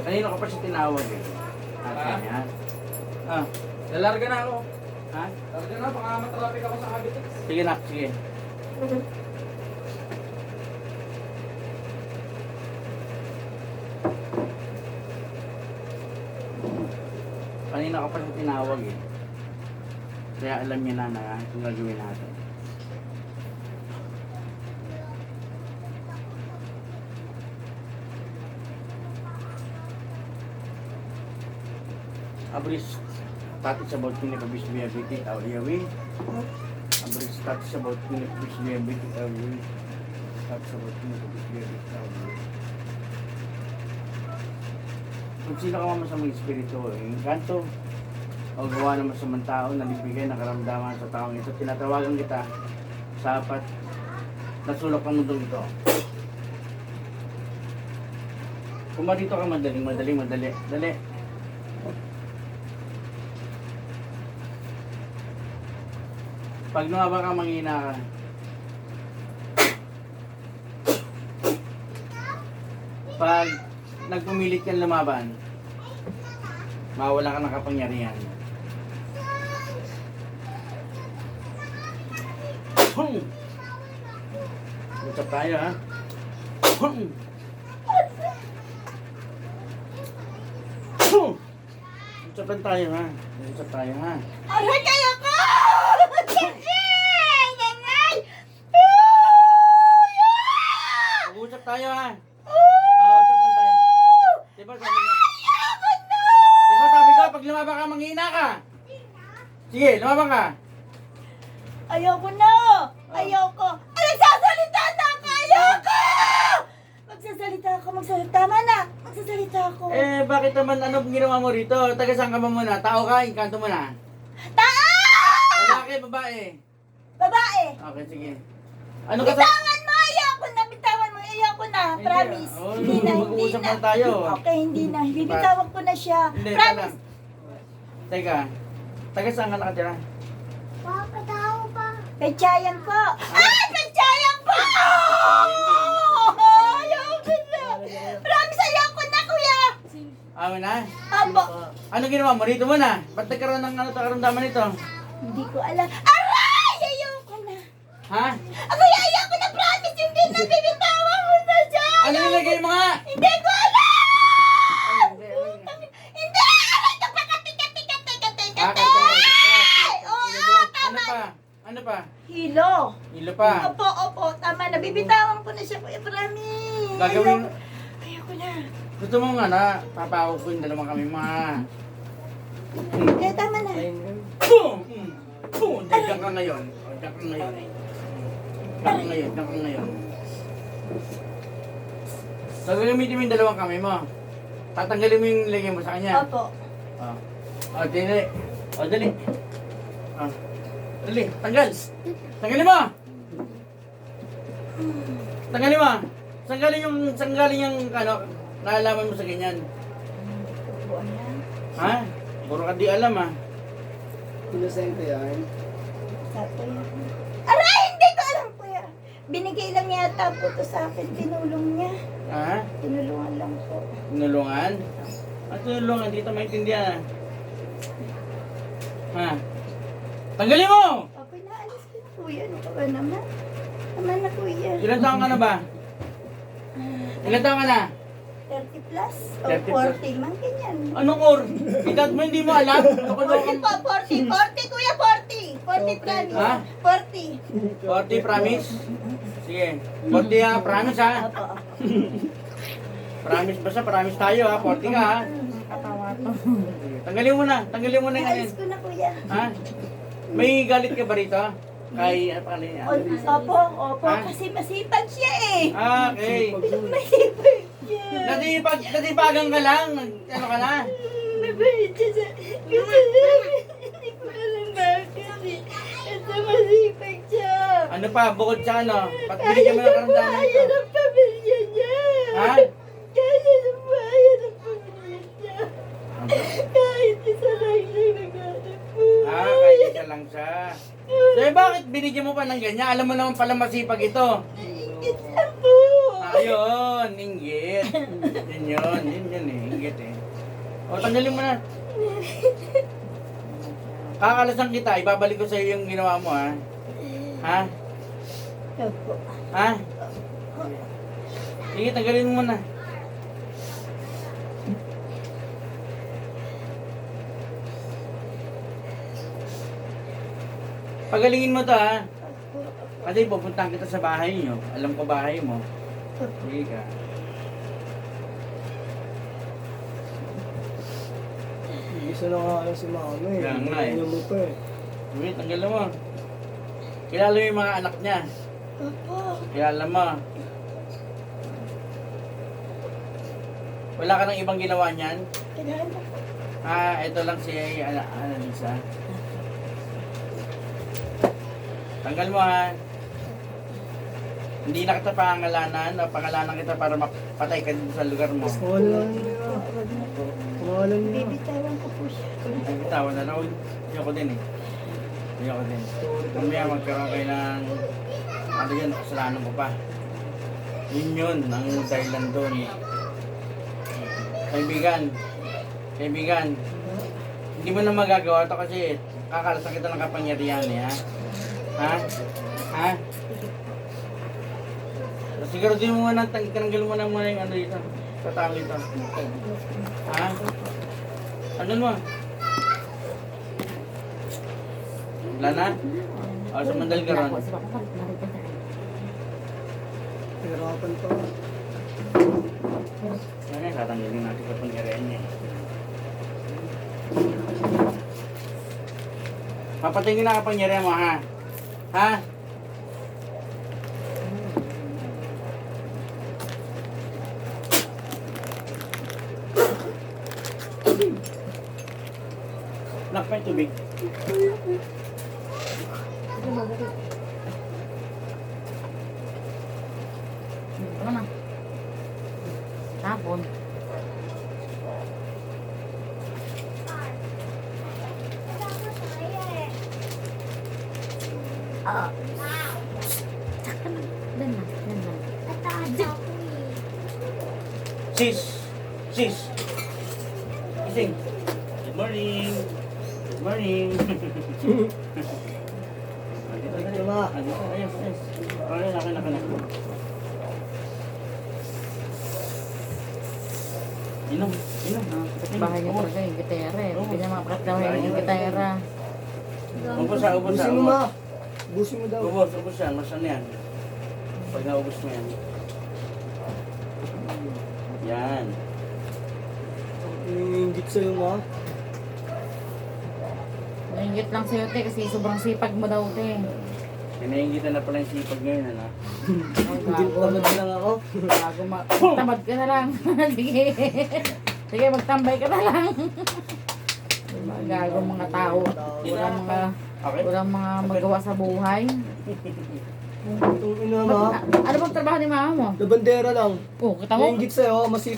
Kanino ka pa siya tinawag eh? Ate niya? Ah, Lalarga na ako. ha? Larga na, baka matraffic ako sa Cavitex. Sige nak, sige. Kanina ka pa siya tinawag eh. Kaya alam niya na kung gagawin natin. Abris status about kinipabis diabetes au iawi. Abris status about kinipabis diabetes au iawi. Status about kinipabis diabetes au iawi. Kung sino ka masamang espiritu, yung kanto o gawa ng masamang tao na libigay ng karamdaman sa taong ito, tinatawagan kita sa apat na sulok ng mundong ito. Kung dito ka madali. Dali. Pag lumaba ka, manghina ka. Pag nagpumilit yan lumaban, mawala ka ng kapangyarihan. Usap tayo ha. Usapan tayo ha. Usap tayo ha. Aray kayo ko! Mag-usap tayo ha. Usap lang tayo. Diba sabi ko, pag lumaba ka, manghina ka. Sige, lumaba ka. Ayoko na! Ayoko! Nagsasalita na ako! Ayoko! Magsasalita ako, tama na! Magsasalita ako. Eh, bakit naman ano ginawa mo rito? Taga saan ka ba muna? Tao ka? Inkanto mo na? Taa! Lalaki, babae? Babae! Okay, sige. Ano ka sa... Bitawan mo! Ayoko na! Bitawan mo! Ayoko na! Hindi. Promise! Oh, Hindi na! Hindi mag-uusap na! lang tayo. Okay, hindi na. Bibitawan ko na siya. Hindi, Promise! Teka, taga saan ka nakatira? Papatawa pa. Pechayan po. Ay! Pechayan po! Ayoko na! Promise! Ayoko na, kuya! Amin na? Abo! Ano ginawa mo? Rito muna. Ba't nagkaroon ng karamdaman nito? Hindi ko alam. Aray! Ayoko na! Ha? Kuya, ayoko na! Promise! Hindi na! Bibitawan mo na siya! Ano nilagay mo nga? Hindi ko alam! Ay, hindi. Hindi! Aray! Teka! Oo! Ano Tama! pa? Ano pa? Hilo! Hilo pa. Opo. Tama na. Bibitawan ko na siya, kuya. Promise! Gagawin... Ayoko na. Gusto mo nga na, papako ko yung dalawang kami mga... Eh, tama na. Boom! Boom! Diyan ka ngayon. Diyan ka ngayon. Diyan ka ngayon. So, gagamitin mo yung dalawang kami mo. Tatanggalin mo yung lagay mo sa kanya. Opo. Dali. Dali. Dali, tanggal. Tanggalin mo! Tanggalin mo! Saan galing yung, ano, naalaman mo sa ganyan? Buwan yan. Ha? Puro ka di alam ha. Inosente yan. Sabi yan. Aray! Hindi ko alam, kuya. Binigay lang yata po to sa akin. Tinulong niya. Ha? Tinulungan lang po. Tinulungan? Tinulungan, hindi kita maintindihan ha. Tanggalin mo! Okay, naalis ko na, kuya. Ano ka ba naman? Naman na, kuya. Ilan taon ka na ba? Ilan taon ka na? 30 plus? O 30 plus. 40 man, ganyan. Anong or? Edad mo hindi mo alam? 40 po, 40, kuya, 40. 40 promise. Ha? 40. 40 promise? Sige. 40 ha, promise ha? Opo. Promise, basta promise tayo ha, 40 ka ha? Katawa ko. Tanggalin mo na yung ganyan. Naalis ko na, kuya. Ha? May galit ka ba rito? Kay, ano pa niya? Opo, Ha? kasi masipag siya eh. Okay. Masipag siya. Nasipagan ka lang, ano ka na? Mabait siya sa... Gusto niya. Hindi ko alam bakit eh. Ito masipag siya. Ano pa, bukod sa ano? Ba't binigyan mo ng karamdaman Kaya ito? ng pamilya niya. Ha? Kaya ng bahay ng pamilya niya. Kahit isa lang siya naghanap po. Kaya isa lang siya. So, bakit binigyan mo pa ng ganyan? Alam mo naman pala masipag ito. Ingit lang po. Ayun, inggit. Yun eh, inggit eh. O, tanggalin mo na. Kakalasan kita, ibabalik ko sa iyo yung ginawa mo ha. Ha? Opo. Ha? Sige, tanggalin mo na. Pagalingin mo to ha. Kasi pupuntahan kita sa bahay nyo. Alam ko bahay mo. Sige ka. Gusto na nga lang si mama eh. Kaya nga eh. Ano mo pa eh. Sige, tanggalin mo. Kilala mo yung mga anak niya. Opo. Kilala mo. Wala ka nang ibang ginawa niyan? Kailangan po. Ito lang si Annalisa. Tanggal mo ha. Hindi na kita pangalanan o pangalanan kita para mapatay ka dito sa lugar mo. Pangalan niya. Wag na po. Pangalan niya. Bibitawan ko po siya. Ay, bitawan na lang. Ayoko din eh. Ayoko din. Mamaya magkaroon kayo ng ano yun, kasalanan ko pa. Yun, ang dahilan doon. Kaibigan, hindi mo na magagawa to kasi kakalasan kita ng kapangyarihan eh, ha? Ha? Siguro din mo muna, tinanggal mo na muna yung ano dito, tatang dito. Ha? Ano mo? Wala na? O, sumandal ka ron. Hirapan pa. Ano yan, tatanggalin natin sa pangyarihan niya. Papatingin na kapangyarihan mo, ha? Ha? Nak pa yung tubig. Ano na? Tapon. Ah. Tsaka na. Dan na. Sis! Gising! Good morning! Good morning! Ito na. Ayos. Okay, naka na. Inom. Bahay niya talaga yung gitera eh. Hindi niya makapagdaw yung gitera. Ubus ha. Busin mo ma. Busin mo daw. Ubus yan. Mas ano yan. Pag naubos mo yan. Yan. Ingit sa'yo ma. Nainggit lang sa'yo te kasi sobrang sipag mo daw te. Kinaingitan na pala yung sipag ngayon, ano? Ingit naman lang ako. Bago magtamad ka na lang. Sige. Sige, magtambay ka na lang. Mga gagong mga tao. Walang mga magawa sa buhay. Itong ina ma. Ano bang trabaho ni mama mo? Labandera lang. Oh, kita mo? Ingit sa'yo. Masipag.